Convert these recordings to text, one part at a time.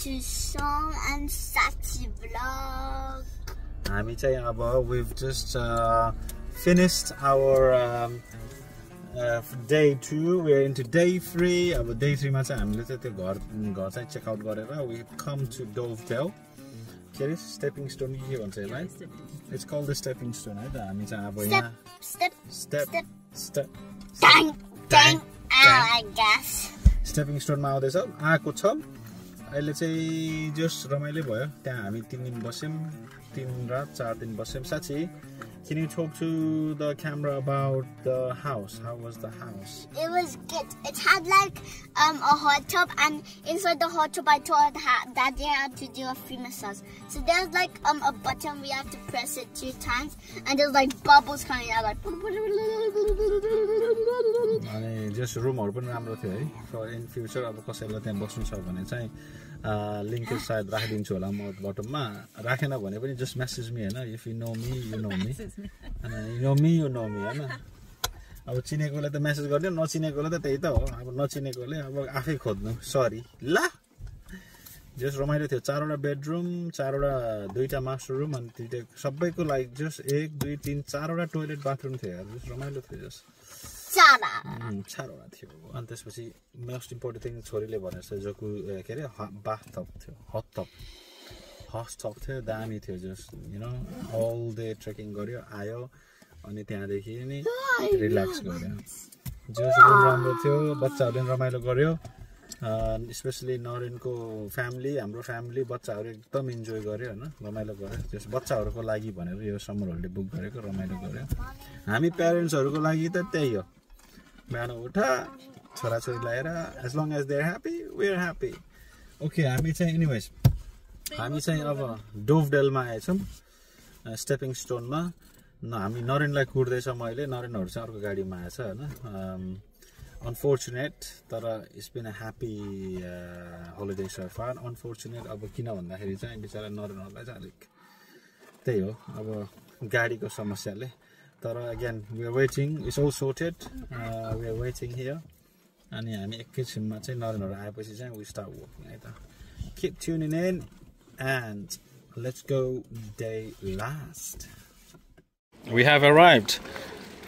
to Song and Sachi vlog. We've just finished our day 2. We're into day 3. Day 3 check out. We've come to Dovetail. Stepping stone, right? It's called the stepping stone, right? Step. Dang. I guess. Stepping stone ma आउँदैछ आको छ अहिले चाहिँ just रमाइलो भयो त्यहाँ हामी 3 दिन बस्यौं 3 रात 4 दिन बस्यौं साची. Can you talk to the camera about the house? How was the house? It was good. It had like a hot tub, and inside the hot tub I told that they had to do a free massage. So there's like a button, we have to press it 2 times, and there's like bubbles coming out like. अनि just room हरु पनि राम्रो थियो है. For in future अब कसैलाई त्यहाँ बस्नु छ भने चाहिँ लिंक सायद राखिदिन्छु होला म बटममा. राखेन भने पनि just message me हैन. If you know me, you know me. You know me, you know me हैन. अब चिनेकोले त मेसेज गर्ने नचिनेकोले त त्यही त हो. अब नचिनेकोले अब आफै खोज्नु. सरी ल. जस्ट रमाइलो थियो. 4 वटा बेडरुम, 4 वटा 2टा मास्टर रुम अनि 3टा सबैको लागि जस्ट 1 2 3 4 वटा टोयलेट बाथरुम थियो. जस्ट रमाइलो थियो जस्ट. 4 वटा थियो. अनि त्यसपछि मोस्ट इम्पोर्टेन्ट थिङ छोरीले भनेछ जको के रे बाथटब थियो. हट टब थियो. दामी थियो just you know all day trekking गर्यो आयो अनि त्यहाँदेखि नि रिल्याक्स गर्यो. जस्ट राम्रो थियो. बच्चाहरुले रमाइलो गर्यो. स्पेशली नरेनको फ्यामिली हाम्रो फ्यामिली बच्चाहरु एकदम इन्जोय गर्यो हैन. रमाइलो गर्यो. जस्ट बच्चाहरुको लागि भनेर यो समर हलिडे बुक गरेको रमाइलो गर्यो. हामी प्यारेन्ट्सहरुको लागि त त्यही हो. बिहान उठा छोराछोरी ल्याएर as long as they're happy we're happy. Okay हामी चाहिँ एनीवेज हामी चाहिँ अब डोभडेलमा आएछौं स्टेपिङ स्टोनमा. हामी नरेनलाई कुर्दै छ मैले. नरेनहरु चाहिँ अर्को गाडीमा आएछ हैन. अनफर्चुनेट तर it's been a happy holiday so far. Unfortunate अब किन भन्दाखेरि चाहिँ बिचारा नरेनहरुलाई चाहिँ अलिक त्यही हो अब गाडीको समस्याले. तर again we are waiting. It's all sorted. We are waiting here. अनि हामी एकैछिनमा चाहिँ नरेनहरु आएपछि चाहिँ वी स्टार्ट वर्किङ है त. Keep tuning in and let's go day last. We have arrived.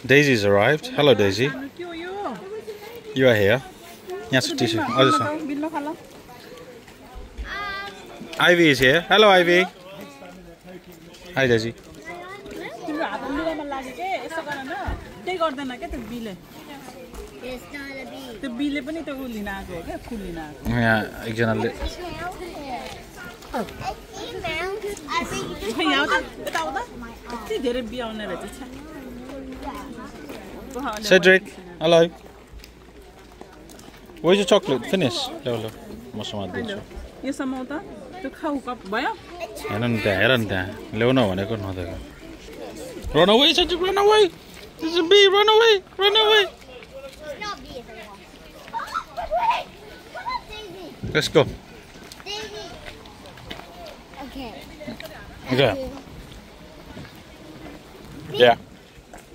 Daisy's arrived. Hello Daisy. You are here. Yes, tissue. Ivy is here. Hello Ivy. Hi Daisy. Yeah, एकजनाले Cedric, hello. Where's your chocolate? Finish. Hello. म समात्दिन्छु. यो समाउता त्यो खाउ cup भयो? हेर न त्यहाँ ल्याउन भनेको नदेको. Run away, Cedric, run away. This is a bee, run away, run away. It's not bee. Let's go. Daisy. Okay. Okay. Yeah.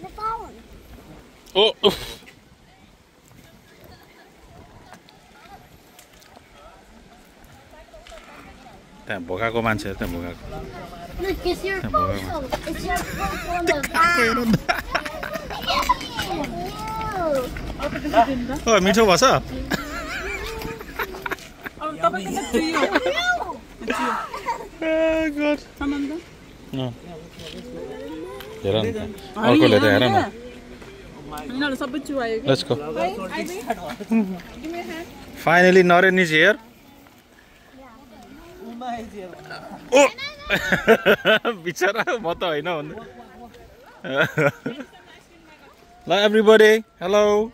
The phone. Oh. त्यहाँ भोकाको मान्छे त्यहाँ भोकाको. Look, it's your photo. It's your photo on the back. Oh, मिठो भछ. God. हेर न अर्कोले त हेर न. Let's go. Finally Naren is here. Oh. बिचारा म त हैन भन्नु. Hello everybody. Hello.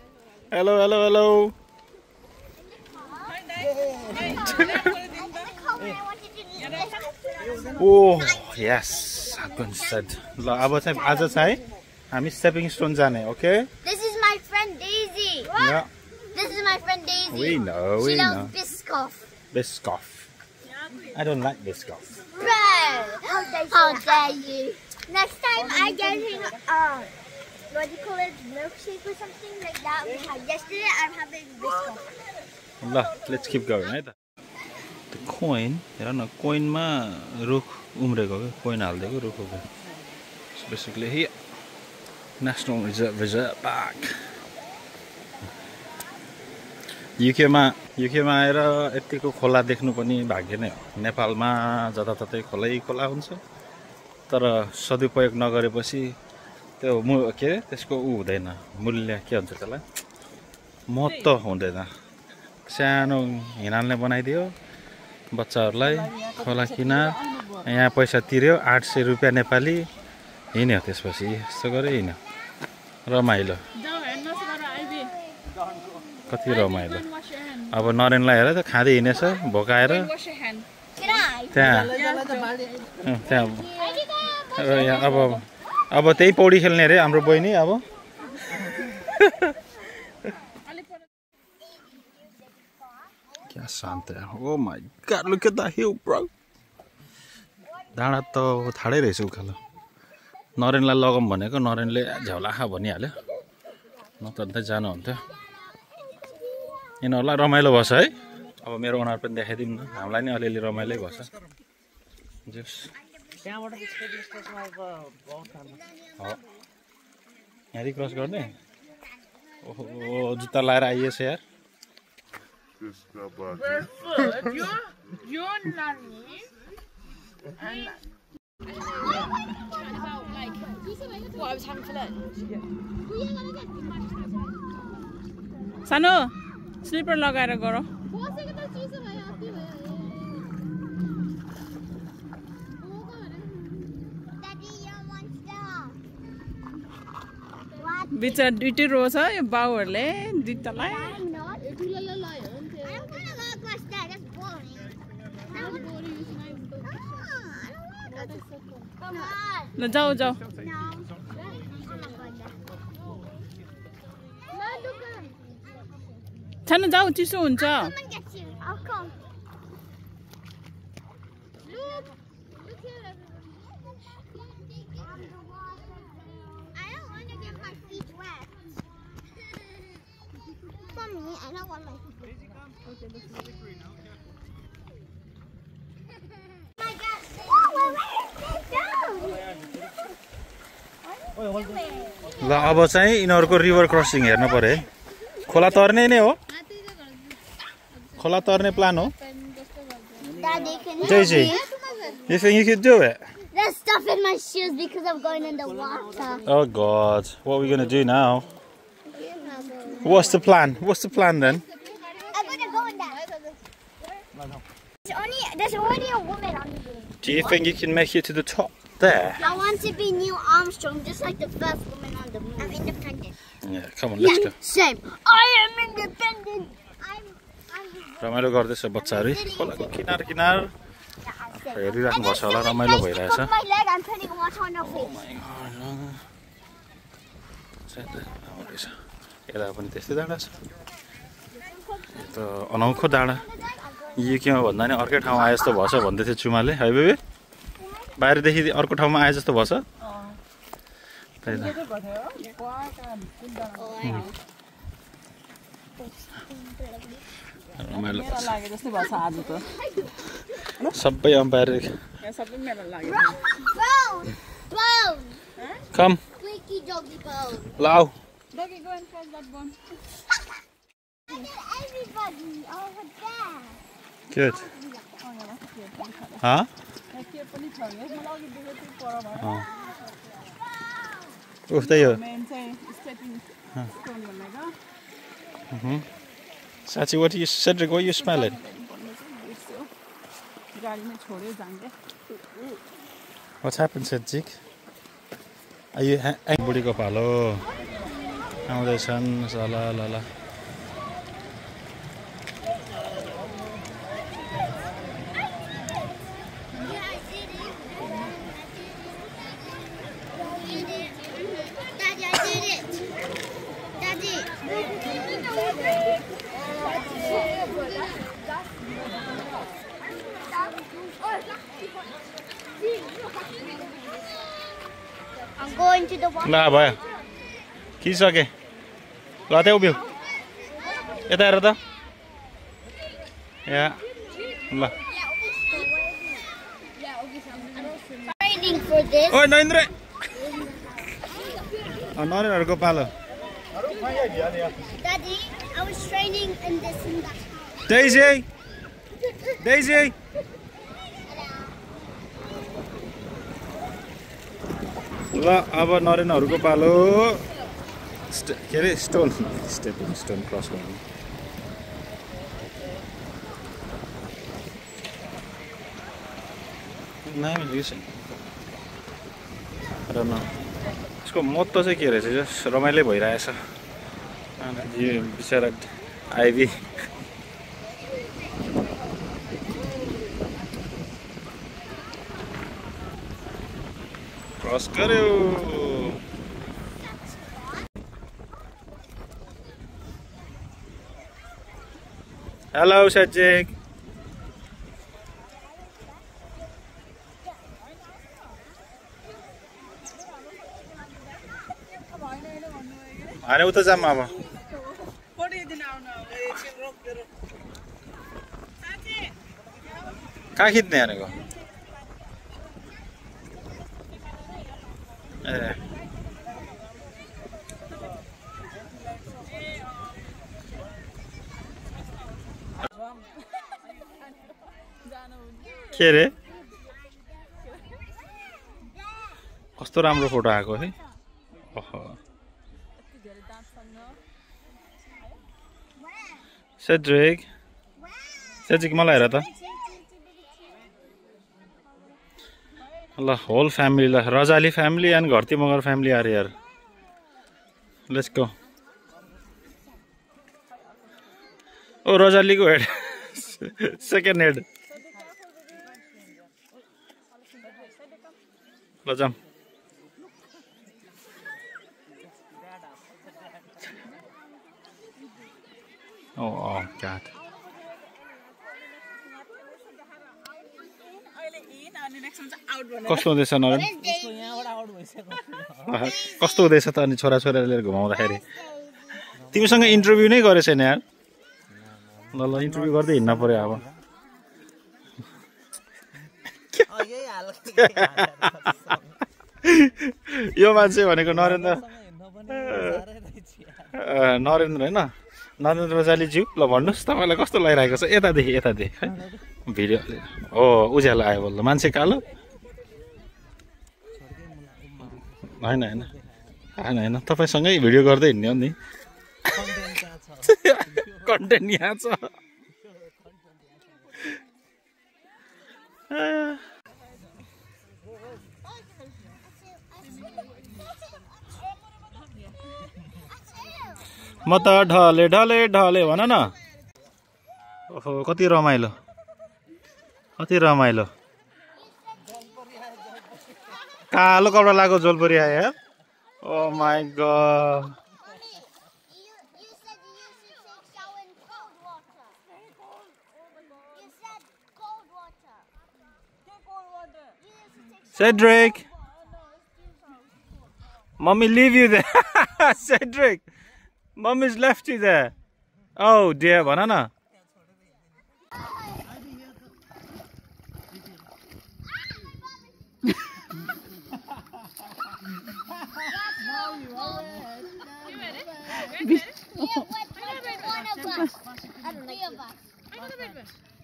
Oh, yes. Happen said. ल अब चाहिँ आज चाहिँ हामी स्टेपिङ स्टोन जाने, okay? This is my friend Daisy. Yeah. This is my friend Daisy. We know. She loves Biscoff. Biscoff. I don't like Biscoff. Bro, how dare you? Next time I get him what do you call it, milkshake or something like that we had yesterday, I'm having Biscoff. ल let's keep going है त. Coin हेर न कोइनमा रुख उम्रेको के coin हाल्दिएको रुख हो के basically here national reserve park युकेमा आएर यतिको खोला देख्नु पनि भाग्य नै हो नेपालमा जताततै खोला हुन्छ तर सदुपयोग नगरेपछि त्यो के त्यसको हुँदैन मूल्य के भन्छ त्यसलाई महत्त्व हुँदैन सानो हिँडाल्ने बनाइदियो बच्चाहरूलाई खोला किनार यहाँ पैसा तिर्यो 800 रुपियाँ नेपाली हिँड्यो त्यसपछि यस्तो गऱ्यो हिँड्यो रमाइलो कति रमाइलो अब नरेनलाई हेर त खाँदै हिँडेछ भोकाएर त्यहाँ अब त्यही पौडी खेल्ने अरे हाम्रो बहिनी अब क्या शान्त oh my God look at the hill bro डाँडा त ठाडै रहेछ उकालो नरेनलाई लगौँ भनेको नरेनले झ्याउलाखा भनिहाल्यो नत्र त जानुहुन्थ्यो यिनीहरूलाई रमाइलो भएछ है अब मेरो अनुहार पनि देखाइदिउँ न हामीलाई नि अलिअलि रमाइलै भएछ जस यहाँदेखि क्रस गर्ने ओहो जुत्ता लाएर आइएछ यार सानो स्लिपर लगाएर गरौ बिचरा दुईटै रो छ यो बाउहरूले जुत्तालाई ल जाऊ छानु जाऊ चिसो हुन्छ ल अब चाहिँ यिनीहरूको रिभर क्रसिङ हेर्नु पर्यो है खोला तर्ने नै हो खोला तर्ने प्लान हो Daisy, you think you could do it? There's stuff in my shoes because I'm going in the water. Oh God, what are we going to do now? What's the plan? What's the plan then? I'm going to go in there. There's already a woman on the boat. Do you think you can make it to the top there? I want to be Neil Armstrong, just like the first woman on the moon. I'm independent. Yeah, come on, let's go. Same. I am independent. रमाइलो गर्दैछ बच्चाहरू खोलाको किनार किनार हेरिराख्नु भएको छ होला रमाइलो भइरहेछ यता पनि त्यस्तै डाँडा छ त अनौखो डाँडा यो केमा भन्दा नि अर्कै ठाउँ आए जस्तो भएछ भन्दै थियो चुमाले है बेबी बाहिरदेखि अर्को ठाउँमा आए जस्तो भएछ रमाइलो सबै अम्पायर कम लाउ Good. Huh? Oh, there you are. Sachi, what do you, Cedric, what are you smelling? What's happened, Cedric? Are you angry? Go palo. Now the sun, la la la. I'm going to the water. Lah, bhaya. Kisake. Late ubiu. Yata heर त. Yeah. ल Training for this. ओइ नरेन्द्र नरेन्द्रहरुको पालो Daddy, I was training in this and that. Daisy Daisy ल अब नरेन्द्रहरुको पालो के अरे stepping stone cross गर्नु नहीं listen I don't know यसको महत्त्व चाहिँ के रहेछ जस रमाइलो भइरहेछ अनि यो बिचारा आइभी क्रस गर्यो हेलो सजिक अरे उता जाम अब कहाँ खिच्ने भनेको ए के रे कस्तो राम्रो फोटो आएको है ओहो Cedric मलाई हेर त ल होल फ्यामिली ल Rajali family and Gharti Magar family are here let's go oh रजालीको हेड सेकेन्ड हेड ल जाम Oh God. कस्तो हुँदैछ नरेन कस्तो हुँदैछ त अनि छोराछोरीले लिएर घुमाउँदाखेरि तिमीसँग इन्टरभ्यू नै गरेछ नि यार ल ल इन्टरभ्यू गर्दै हिँड्न पर्यो अब यो मान्छे भनेको नरेन्द्र हैन नरेन्द्र रजालीज्यू ल भन्नुहोस् तपाईँलाई कस्तो लागिरहेको छ यतादेखि है भिडियो हो उज्यालो आयो बल्ल मान्छे कालो होइन तपाईँसँगै भिडियो गर्दै हिँड्ने हो नि कन्टेन्ट यहाँ छ म त ढले ढले ढले भन न ओहो कति रमाइलो कालो कपडा लगाएको जोलपुरी आयो oh my God Cedric Mommy leave you there Cedric Mommy's left you there. Oh dear, banana.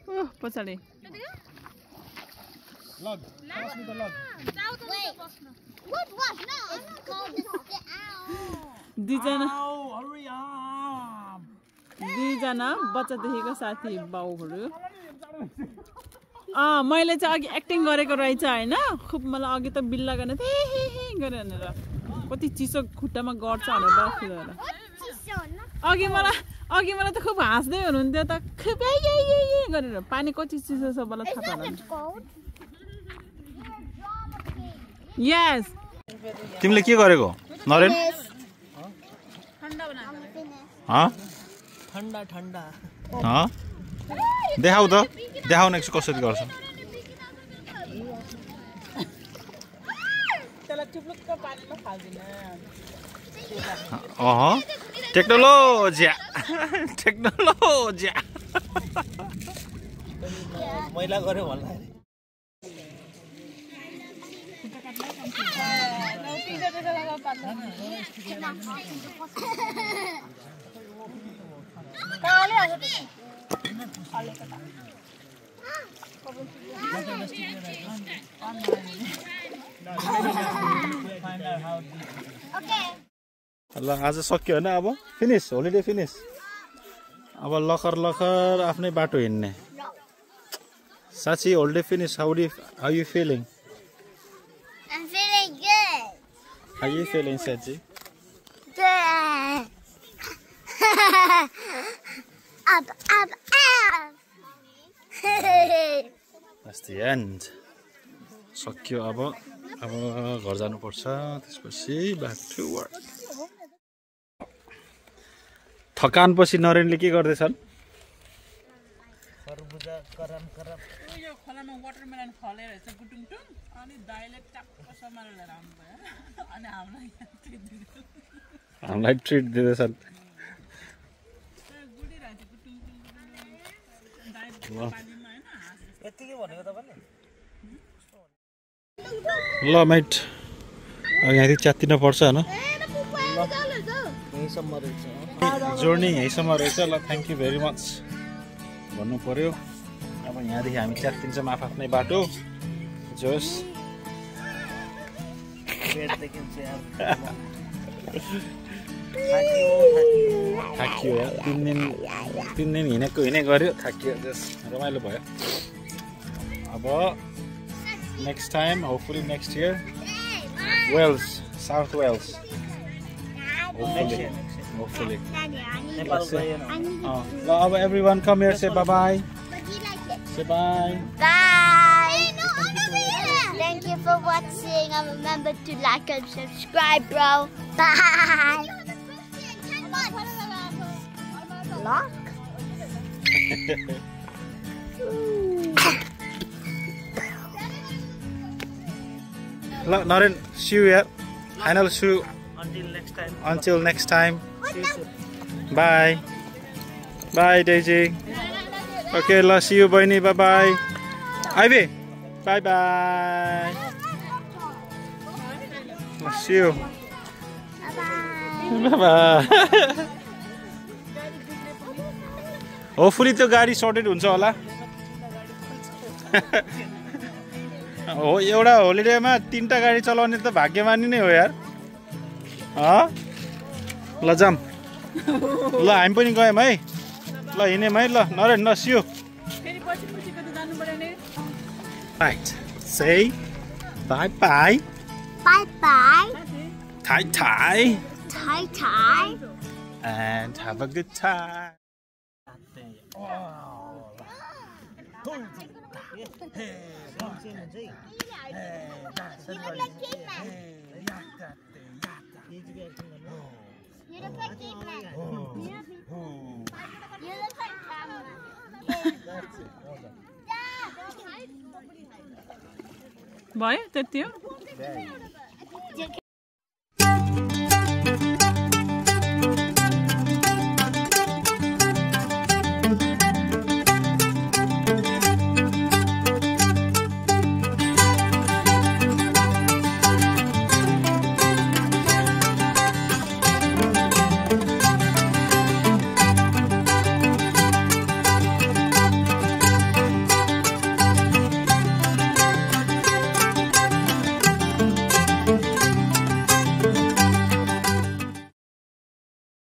Oh, पछाडि Log. Pass me the log. Wait. What was? No, I'm not going to sit out. दुईजना बच्चादेखिको साथी बाउहरू मैले चाहिँ अघि acting गरेको रहेछ हैन खुब मलाई अघि त बिल्ला गर्ने हे हे हे गरे भनेर कति चिसो खुट्टामा गर्छ भनेर बस्यो अघि मलाई त खुब हाँस्दै हुनुहुन्थ्यो त खुब ए गरेर पानी कति चिसो छ मलाई थाहा छैन यस तिमीले के गरेको नरेन ठण्डा देखाउ त देखाउ नेक्स्ट कसरी गर्छ टेक्नोलोजी मैला गर्यो भन्दाखेरि ल आज सक्यो हैन अब फिनिश होलिडे फिनिश अब लखर लखर आफ्नै बाटो हिँड्ने साची holiday finish how you feeling I'm feeling good. how you feeling Sachi Good. Up. that's the end सक्यो अब घर जानु पर्छ त्यसपछि back to work थकानपछि नरेनले के गर्दैछन् खरबुजा करम यो खोलामा वाटरमेलन फलेर छ गुटुङटुङ अनि दाइले टक्क समारेर आउनु भयो अनि हामीलाई ट्रिट दिँदैछन् गुडिरहेछ गुटुङटुङ दाइले पानीमा हैन यतिकै भनेको तपाईले ल माइट यहाँदेखि च्यात्तिन पर्छ हैन जर्नी यहीँसम्म रहेछ ल थ्याङ्क यू भेरी मच भन्नु पर्यो अब यहाँदेखि हामी च्यात्तिन्छौँ आफ्नै बाटो जोस् थाकियो यार 3 दिन हिँडे गऱ्यो थाकियो जस रमाइलो भयो अब next time hopefully next year Wales South Wales hopefully everyone come here, say bye bye. Say bye. Bye. Thank you for watching and remember to like and subscribe, bro. Bye. Lock. Naren, see you here. Final shoe. Until next time. Bye. Bye, Daisy. Okay, let's see you, Boyni. Bye bye. Ivy. Bye bye. Let's see you. Bye bye. Hopefully, the गाडी sorted हुन्छ होला. हो एउटा होलिडेमा 3टा गाडी चलाउने त भाग्यमानी नै हो यार. ल जाम ल हामी पनि गयौँ है ल हिँड्यौँ है ल नरेन ल see you right say bye bye Bye bye. Tie tie Tie. and have a good time You look like Caveman. You look like Camera. भयो त्यति हो